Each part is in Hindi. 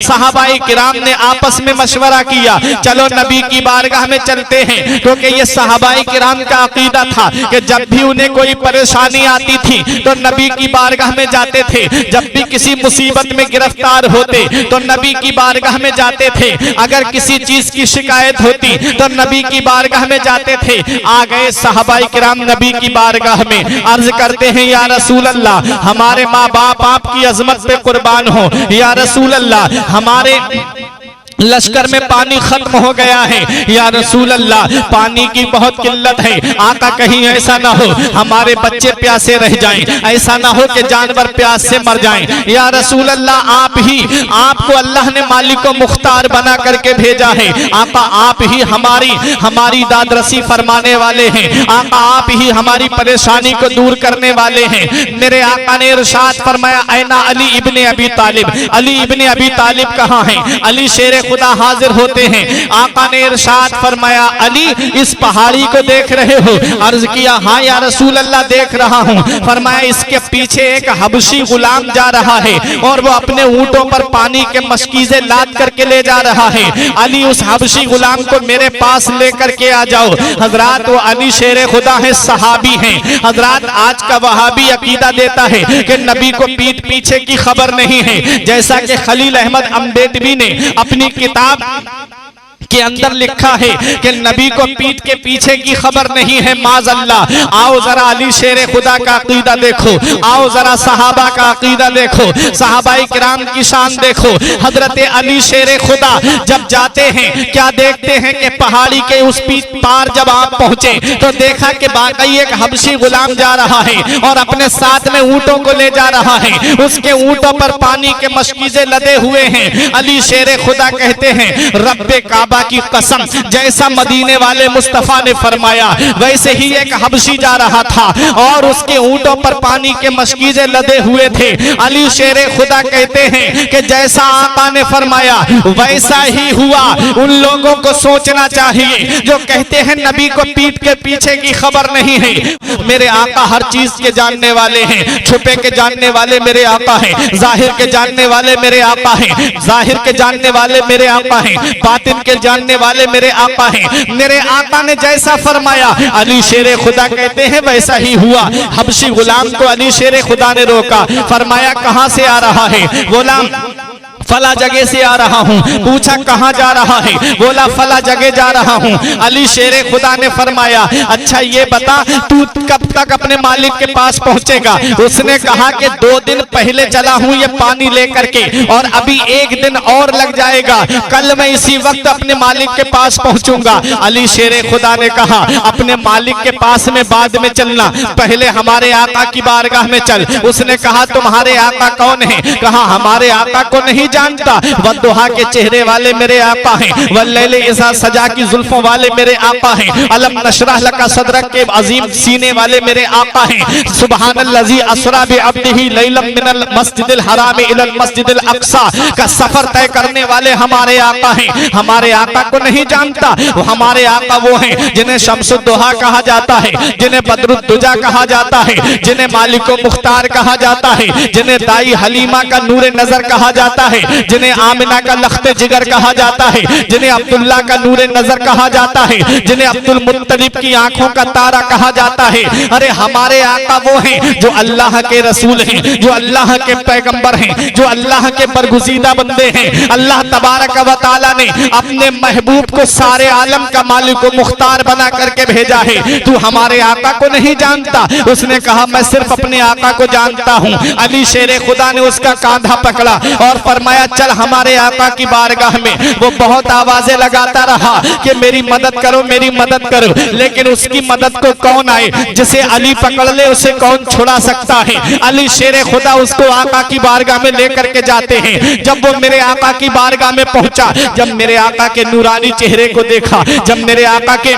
सहाबाए किराम ने आपस में मशवरा किया, चलो नबी की बारगाह में चलते हैं, क्योंकि ये सहाबाए किराम का अकीदा था कि जब भी उन्हें कोई परेशानी आती थी तो नबी की बारगाह में जाते थे। जब भी किसी मुसीबत में गिरफ्तार होते तो नबी की बारगाह में जाते थे। अगर किसी चीज की शिकायत होती तो नबी की बारगाह में जाते थे। आ गए सहाबाए किराम नबी की बारगाह में, अर्ज करते हैं या रसूल अल्लाह, हमारे माँ बाप आपकी अजमत पे कुर्बान हो। या रसूल अल्लाह, हमारे लश्कर में पानी खत्म हो गया है। या रसूल अल्लाह, पानी की बहुत किल्लत है। आका कहीं ऐसा ना हो हमारे बच्चे प्यासे रह जाएं, ऐसा ना हो कि जानवर प्यास से मर जाएं। या रसूल अल्लाह, आपको अल्लाह ने मालिक व मुख्तार बना करके भेजा है। आका आप ही हमारी दादरसी फरमाने वाले हैं। आका आप ही हमारी परेशानी को दूर करने वाले हैं। मेरे आका ने इरशाद फरमाया, ऐना अली इब्ने अबी तालिब, अली इब्ने अबी तालिब कहाँ हैं? अली शेर खुदा हाजिर होते हैं। आका ने इरशाद फरमाया, अली इस पहाड़ी को देख रहे हो? अर्ज किया, हाँ या रसूल अल्लाह देख रहा हूँ। फरमाया, इसके पीछे एक हबशी गुलाम जा रहा है और वो अपने ऊंटों पर पानी के मशकीज़े लाद करके ले जा रहा है। अली उस हबशी गुलाम को मेरे पास लेकर के आ जाओ। हजरात, वो अली शेर खुदा है, सहाबी हैं। हजरात, आज का वहाबी अकीदा देता है कि नबी को पीठ पीछे की खबर नहीं है, जैसा कि खलील अहमद अम्बेडवी ने अपनी किताब के अंदर लिखा है कि नबी को पीठ के पीछे की खबर नहीं है। माज़अल्लाह, आओ जरा अली शेर खुदा का अकीदा देखो, आओ जरा सहाबा का अकीदा देखो, सहाबाए किराम की शान देखो। हजरत अली शेर खुदा जब जाते हैं, क्या देखते हैं कि पहाड़ी के उस पार जब आप पहुंचे तो देखा कि वाकई एक हबशी गुलाम जा रहा है और अपने साथ में ऊंटों को ले जा रहा है। उसके ऊंटों पर पानी के मशकीज़े लदे हुए हैं। अली शेर खुदा कहते हैं, रब्बे काबा की कसम, जैसा मदीने वाले मुस्तफा ने फरमाया वैसे ही एक हबशी जा रहा था और उसके ऊंटों पर पानी के मशकीज़े लदे हुए थे। अली शेर खुदा कहते हैं कि जैसा आका ने फरमाया वैसा ही हुआ। उन लोगों को सोचना चाहिए जो कहते हैं नबी को पीठ के पीछे की खबर नहीं है। मेरे आका हर चीज के जानने वाले हैं, छुपे के जानने वाले मेरे आका हैं, जाहिर के जानने वाले मेरे आका हैं, जाहिर के जानने वाले मेरे आका हैं, बातिन के जानने वाले मेरे आका हैं। मेरे आका ने जैसा फरमाया अली शेर खुदा कहते हैं वैसा ही हुआ। हबशी गुलाम को अली शेर खुदा ने रोका, फरमाया कहां से आ रहा है? गुलाम फला जगह से आ रहा हूँ। पूछा कहाँ जा रहा है? बोला फला जगह जा रहा हूँ। अली शेर खुदा ने फरमाया, अच्छा ये बता तू कब तक अपने मालिक के पास पहुँचेगा? उसने कहा कि 2 दिन पहले चला हूँ ये पानी लेकर के और अभी 1 दिन और लग जाएगा, कल मैं इसी वक्त अपने मालिक के पास पहुँचूंगा। अली शेर खुदा ने कहा, अपने मालिक के पास में बाद में चलना, पहले हमारे आका की बारगाह में चल। उसने कहा तुम्हारे आका कौन है? कहा हमारे आका को नहीं जानता। वद्दुहा के चेहरे वाले मेरे आका हैं, वल्लैल इज़ा सजा की जुल्फों वाले मेरे आका हैं, अलम नशरह लका सदरक के अजीम सीने वाले मेरे आका हैं। सुब्हानल्लज़ी अस्रा बिअब्दिही लैलन मिनल मस्जिदिल हराम इलल मस्जिदिल अक्सा का सफर तय करने वाले हमारे आका हैं। हमारे आका को नहीं जानता। वो हमारे आका वो हैं जिन्हें शम्सुद्दुहा कहा जाता है, जिन्हें बदरुद्दुजा कहा जाता है, जिन्हें मालिक व मुख्तार कहा जाता है, जिन्हें दाई हलीमा का नूरे नजर कहा जाता है, जिन्हें आमिना का लख्ते जिगर कहा जाता है, जिन्हें अब्दुल्ला का नूरे नजर कहा जाता है, जिन्हें अब्दुल मुत्तलिब की आंखों का तारा कहा जाता है। अरे हमारे आका वो हैं जो अल्लाह के रसूल हैं, जो अल्लाह के पैगंबर हैं, जो अल्लाह के बरगुज़ीदा बंदे हैं। अल्लाह तबारक व तआला ने अपने महबूब को सारे आलम का मालिक व मुख्तार बना करके भेजा है। तू हमारे आका को नहीं जानता? उसने कहा मैं सिर्फ अपने आका को जानता हूँ। अली शेर खुदा ने उसका कांधा पकड़ा और फरमाया चल हमारे आका की बारगाह में। वो बहुत आवाजें लगाता रहा कि मेरी मदद करो, मेरी मदद करो, लेकिन उसकी मदद को कौन आए? जिसे अली पकड़ ले उसे कौन छुड़ा सकता है? अली शेर खुदा उसको आका की बारगाह में लेकर के जाते हैं। जब वो मेरे आका की बारगाह में पहुंचा, जब मेरे आका के नूरानी चेहरे को देखा, जब मेरे आका के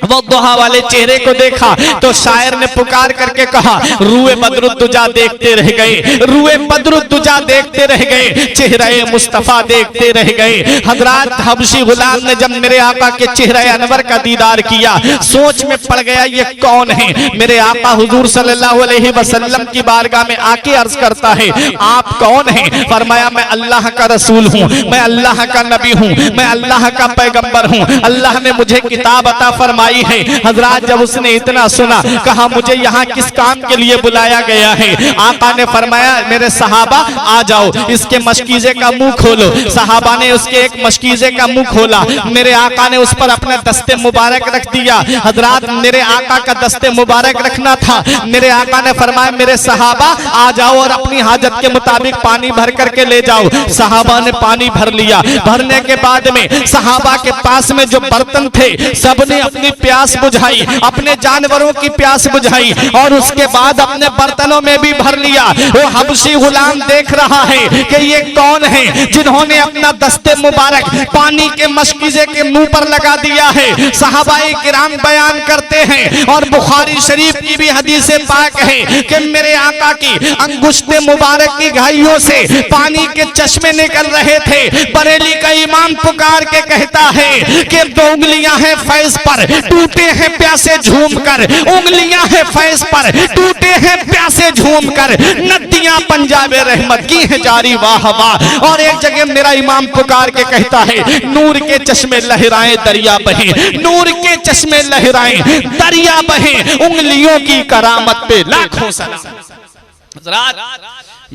वो दुहा वाले चेहरे को देखा, तो शायर ने पुकार करके कहा रूए बदरुद्दुजा देखते रह गए, रूए बदरुद्दुजा देखते रह गए। चेहरा मुस्तफा देखते रह गए। हजरत हबशी गुलाम ने जब मेरे आका के चेहरे अनवर का दीदार किया, सोच में पड़ गया ये कौन है। मेरे आका हुजूर सल्लल्लाहु अलैहि वसल्लम की बारगाह में आके अर्ज करता है, आप कौन हैं? फरमाया, मैं अल्लाह का रसूल हूँ, मैं अल्लाह का नबी हूँ, मैं अल्लाह का पैगंबर हूँ, अल्लाह ने मुझे किताब अता फरमाई है। हजरत जब उसने इतना सुना, कहा मुझे यहाँ किस काम के लिए बुलाया गया है? आका ने फरमाया, मेरे सहाबा आ जाओ, इसके मशकीजे का मुंह खोलो। सहाबा ने उसके एक मशकीजे का मुंह खोला, मेरे आका ने उस पर अपना दस्ते मुबारक रख दिया। हजरत मेरे आका का दस्ते मुबारक रखना था। मेरे आका ने फरमाया, मेरे सहाबा आ जाओ और अपनी हाजत के मुताबिक पानी भर करके ले जाओ। सहाबा ने पानी भर लिया। भरने के बाद में सहाबा के पास में जो बर्तन थे, सबने अपनी प्यास बुझाई, अपने जानवरों की प्यास बुझाई और उसके बाद अपने बर्तनों में भी भर लिया। वो हबशी गुलाम देख रहा है कि ये कौन है जिन्होंने अपना दस्ते मुबारक पानी के मशकीजे के मुंह पर लगा दिया है। सहाबाए किराम बयान करते हैं और बुखारी शरीफ की भी हदीस पाक है कि मेरे आका की अंगुष्ठे मुबारक की घाइयों से पानी के चश्मे निकल रहे थे। बरेली का इमाम पुकार के कहता है कि दो उंगलियां हैं फैज पर, टूटे हैं प्यासे झूम कर, उंगलियां हैं फैज पर, टूटे हैं प्यासे झूम कर, नदियां पंजाबे रहमत की है जारी वाह वाह। और एक जगह मेरा इमाम पुकार के कहता है, नूर के चश्मे लहराएं दरिया बहे, नूर के चश्मे लहराएं दरिया बहे, उंगलियों की करामत पे लाखों सलाम।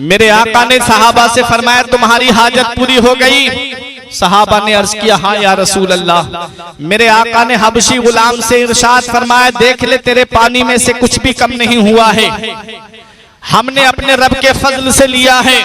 मेरे आका ने सहाबा से फरमाया, तुम्हारी हाजत पूरी हो गई? सहाबा ने अर्ज किया, हाँ या रसूल अल्लाह। मेरे आका ने हबशी गुलाम से इरशाद फरमाया, देख ले तेरे पानी में से कुछ भी कम नहीं हुआ है, हमने अपने रब के फजल से लिया है।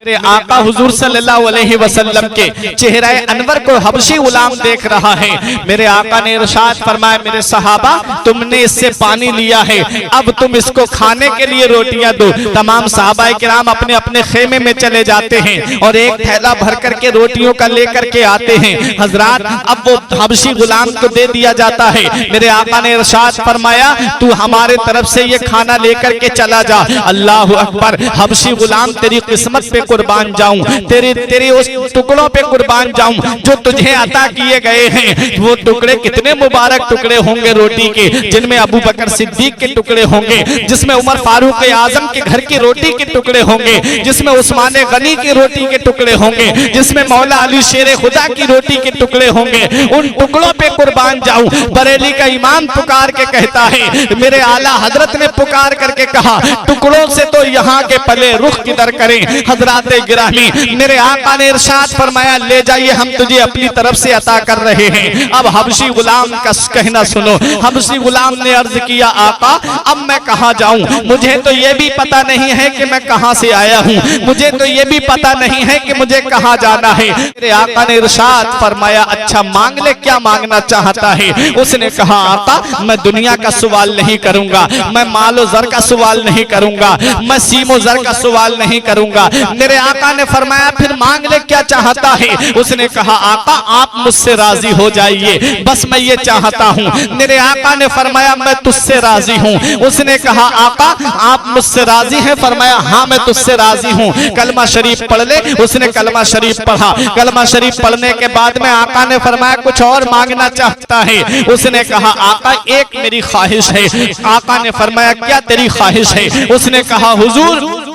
मेरे आका हुजूर सल्लल्लाहु अलैहि वसल्लम के चेहरा अनवर को हबशी गुलाम देख रहा है। मेरे आका ने इरशाद फरमाया, मेरे सहाबा तुमने इससे पानी लिया है, अब तुम इसको खाने के लिए रोटियां दो। तमाम सहाबाए किराम अपने अपने खेमे में चले जाते हैं और एक थैला भर करके रोटियों का लेकर के आते हैं। हजरात अब वो हबशी गुलाम को दे दिया जाता है। मेरे आका ने इरशाद फरमाया, तू हमारे तरफ से ये खाना लेकर के चला जा। अल्लाह अकबर। हबशी गुलाम तेरी किस्मत पे कुर्बान जाऊं, तेरे उस टुकड़ों पे कुर्बान जाऊं जो तुझे अता किए गए हैं। वो टुकड़े कितने मुबारक टुकड़े होंगे रोटी के, जिनमें अबू बकर सिद्दीक के टुकड़े होंगे, जिसमें उमर फारूक आजम के घर की रोटी के टुकड़े होंगे, जिसमें उस्मान गनी की रोटी के टुकड़े होंगे, जिसमें मौला अली शेर खुदा की रोटी के टुकड़े होंगे। उन टुकड़ों पे कुर्बान जाऊं। बरेली का इमाम पुकार के कहता है, मेरे आला हजरत ने पुकार करके कहा, टुकड़ों से तो यहाँ के पले रुख किधर करें। हजराते गिरामी मेरे आका ने इरशाद फरमाया, ले जाइए हम तुझे अपनी तरफ से अता कर रहे हैं। अब हबशी गुलाम का कहना सुनो। हबशी गुलाम ने अर्ज किया, आका अब मैं कहाँ जाऊं? मुझे तो ये भी पता नहीं है कि मैं कहाँ से आया हूँ, मुझे तो ये भी पता नहीं है कि मुझे कहाँ जाना है। मेरे आका ने इरशाद फरमाया, अच्छा मांग ले, क्या मांगना चाहता है? उसने कहा, आका मैं दुनिया का सवाल नहीं करूंगा, मैं मालो जर का सवाल नहीं करूंगा, मैं सीमो जर का सवाल नहीं करूंगा। मेरे आका ने फरमाया, फिर मांग ले, क्या चाहता है? उसने कहा, आका आप मुझसे राजी हो जाइए, बस मैं ये चाहता हूँ। मेरे आका ने फरमाया, मैं तुझसे राजी हूँ। उसने कहा, आका आप मुझसे राजी हैं? फरमाया, हाँ मैं तुझसे राजी हूँ, कलमा शरीफ पढ़ ले। उसने कलमा शरीफ पढ़ा। कलमा शरीफ पढ़ने के बाद में आका ने फरमाया, कुछ और मांगना चाहता है? उसने कहा, आका एक मेरी ख्वाहिश है। आका ने फरमाया, क्या तेरी ख्वाहिश है? उसने कहा, हुजूर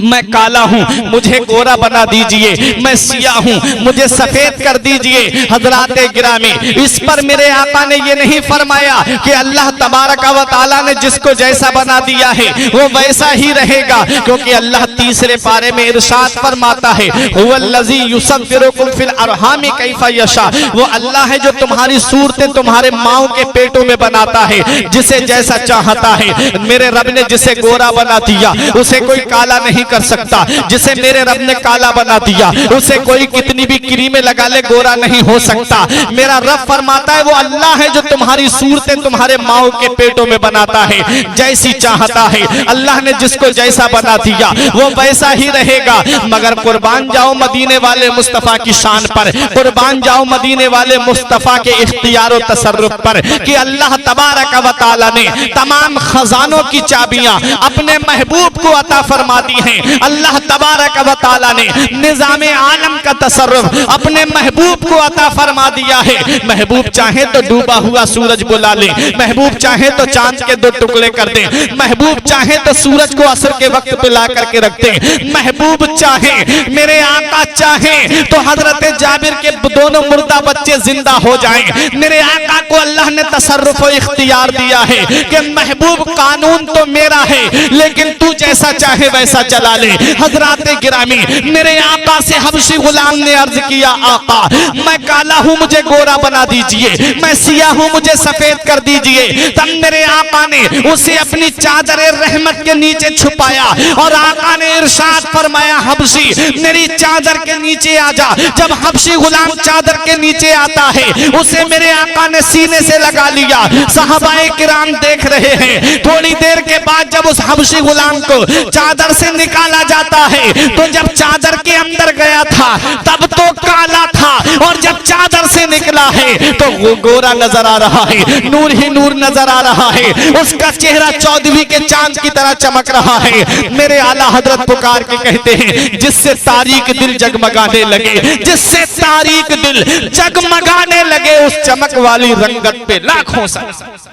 मैं काला हूँ, मुझे गोरा बना दीजिए, मैं सिया हूँ, मुझे सफेद कर दीजिए। हजराते गिरामी इस पर मेरे आका ने ये नहीं फरमाया कि अल्लाह तबारक व तआला ने जिसको जैसा बना दिया है वो वैसा ही रहेगा, क्योंकि अल्लाह तीसरे पारे में इरशाद फरमाता है, हुवल्लज़ी युसव्विरुकुम फिल अरहामि कैफा यशा। वो अल्लाह है जो तुम्हारी सूरतें तुम्हारे माओ के पेटों में बनाता है, जिसे जैसा चाहता है। मेरे रब ने जिसे गोरा बना दिया उसे कोई काला नहीं कर सकता, जिसे मेरे रब ने काला बना दिया उसे कोई कितनी भी क्रीमें लगा ले गोरा नहीं हो सकता। मेरा रब फरमाता है, वो अल्लाह है जो तुम्हारी सूरतें तुम्हारे माओ के पेटों में बनाता है, जैसी चाहता है। अल्लाह ने जिसको जैसा बना दिया वो वैसा ही रहेगा। मगर कुर्बान जाओ मदीने वाले मुस्तफा की शान पर, कुर्बान जाओ मदीने वाले मुस्तफा के इख्तियार और तसर्रुफ पर कि अल्लाह तबारक व तआला ने तमाम खजानों की चाबियां अपने महबूब को अता फरमा दी हैं। अल्लाह तबारक व तआला ने निजामे आलम का तसर्रुफ अपने महबूब को अता फरमा दिया है। महबूब चाहे तो डूबा हुआ सूरज बुला ले, महबूब चाहे तो चांद के 2 टुकड़े कर दे, महबूब चाहे तो सूरज को असर के वक्त पे ला करके रख दे, महबूब चाहे, मेरे आका चाहे तो हजरत जाबिर के दोनों मुर्दा बच्चे जिंदा हो जाएं। मेरे आका को अल्लाह ने तसर्रुफ और इख्तियार दिया है कि महबूब कानून तो मेरा है लेकिन तू जैसा चाहे वैसा चला ले। हजरात गिरामी, मेरे आका से हबशी गुलाम ने अर्ज किया, आका मैं काला हूं मुझे गोरा बना दीजिए, मैं सियाह हूं मुझे सफेद कर दीजिए। तब मेरे आका ने उसे अपनी चादर रहमत के नीचे छुपाया और आका ने इरशाद फरमाया, हबशी मेरी चादर के नीचे आ जा। जब हबशी गुलाम चादर के नीचे आता है उसे मेरे आका ने सीने से लगा लिया। सहाबाए किराम देख रहे हैं। थोड़ी देर के बाद जब उस हबशी गुलाम को चादर से निकाला जाता है तो जब चादर के अंदर गया था तब तो काला था और जब चादर से निकला है तो वो गोरा नजर आ रहा है, नूर ही नूर नजर आ रहा है। उसका चेहरा 14वीं के चांद की तरह चमक रहा है। मेरे आला हजरत पुकार के कहते हैं, जिससे तारीक दिल जगमगाने लगे, जिससे तारीक दिल जगमगाने लगे उस चमक वाली रंगत पे लाखों सलाम,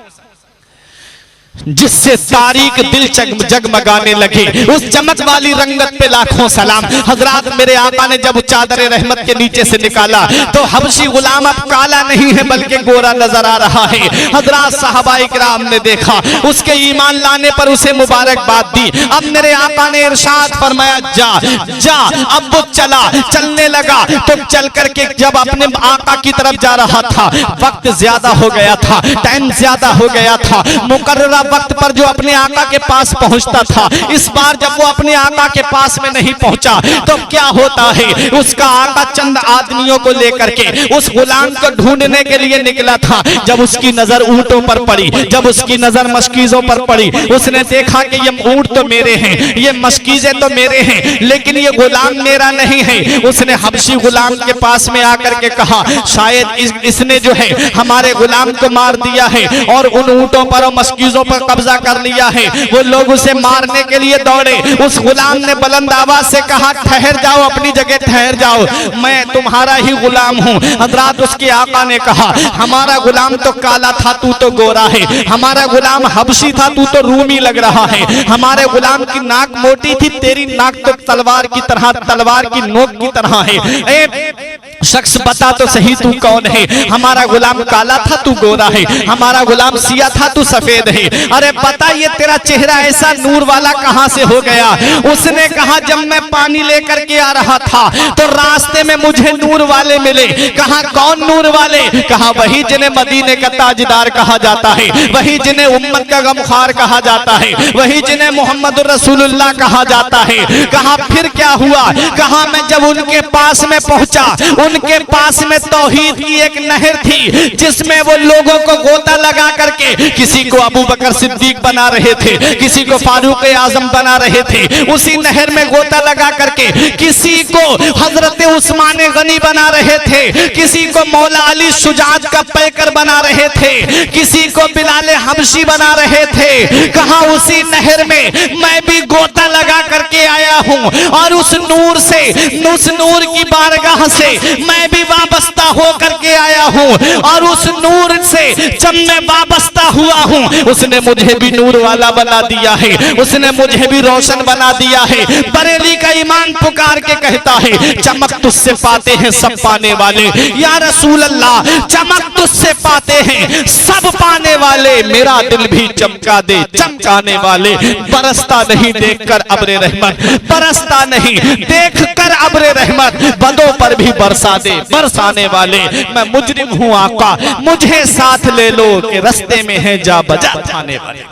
जिससे तारीक दिल जगमगाने लगे उस चमक वाली रंगत पे लाखों सलाम। हजरात, मेरे आका ने जब चादर रहमत के नीचे से निकाला तो हबशी गुलाम अब काला नहीं है बल्कि गोरा नजर आ रहा है। हजरात, सहाबाए किराम ने देखा, उसके ईमान लाने पर उसे मुबारकबाद दी। अब मेरे आका ने इरशाद फरमाया, जा जा। अब वो चलने लगा तो चल करके जब अपने आका की तरफ जा रहा था, वक्त ज्यादा हो गया था, टाइम ज्यादा हो गया था। मुकर्ररा वक्त पर जो अपने आका के पास पहुंचता था, इस बार जब वो अपने आका के पास में नहीं पहुंचा तो क्या होता है, उसका आका चंद आदमियों को लेकर के उस गुलाम को ढूंढने के लिए निकला था। जब उसकी नजर ऊंटों पर पड़ी, जब उसकी नजर मशकीजों पर पड़ी, उसने देखा कि ये ऊंट तो मेरे हैं, ये मशकीजें तो मेरे हैं, लेकिन ये गुलाम मेरा नहीं है। उसने हबशी गुलाम के पास में आकर के कहा, शायद इसने जो है हमारे गुलाम को मार दिया है और उन ऊंटों पर और मशकीजों पर कब्जा कर लिया है। वो लोग उसे मारने के लिए दौड़े। उस गुलाम ने बुलंद आवाज से कहा, ठहर जाओ, अपनी जगह ठहर जाओ, मैं तुम्हारा ही गुलाम हूँ। हजरात, उसके आका ने कहा, हमारा गुलाम तो काला था, तू तो गोरा है। हमारा गुलाम हबशी था, तू तो रूमी लग रहा है। हमारे गुलाम की नाक मोटी थी, तेरी नाक तो तलवार की तरह, तलवार की नोक की तरह है। शख्स बता तो सही तू कौन है? हमारा गुलाम काला था, तू गोरा है। हमारा गुलाम सिया था, तू सफेद है। अरे बता, ये तेरा चेहरा ऐसा नूर वाला कहां से हो गया? उसने कहा, जब मैं पानी लेकर के आ रहा था तो रास्ते में मुझे नूर वाले मिले। कहा, कौन नूर वाले? कहा, वही जिन्हें मदीने का ताजदार कहा जाता है, वही जिन्हें उम्मत का गमखार कहा जाता है, वही जिन्हें मोहम्मद रसूलुल्लाह कहा जाता है। कहा, फिर क्या हुआ? कहा, मैं जब उनके पास में पहुंचा, उनके पास में तौहीद की एक नहर थी जिसमें वो लोगों को गोता लगा करके किसी को अबू बकर सिद्दीक बना रहे थे, किसी को फारूक आजम बना रहे थे। उसी नहर में गोता लगा करके किसी को हजरत उस्मान गनी बना रहे थे, किसी को मौला अली शुजात का पैकर बना रहे थे, किसी को बिलाल हबशी बना रहे थे। कहा, उसी नहर में मैं भी गोता लगा करके आया हूं और उस नूर से, उस नूर की बारगाह से मैं भी वाबस्ता होकर के आया हूं और उस नूर से जब मैं वाबस्ता हुआ हूं उसने मुझे भी नूर वाला बना दिया है, उसने मुझे भी रोशन बना दिया है। बरेली का ईमान पुकार के कहता है, चमक तुझसे पाते हैं सब पाने वाले। या रसूल अल्लाह, चमक तुझसे पाते हैं सब पाने वाले, मेरा दिल भी चमका दे चमकाने वाले। बरसता नहीं देखकर अब्रे रहमत, बरसता नहीं देखकर अब्रे रहमत, बदों पर भी बरसा दे बरसाने वाले। मैं मुजरिम हूँ आका, मुझे साथ ले लो कि रस्ते में है जा बजा थाने वाले।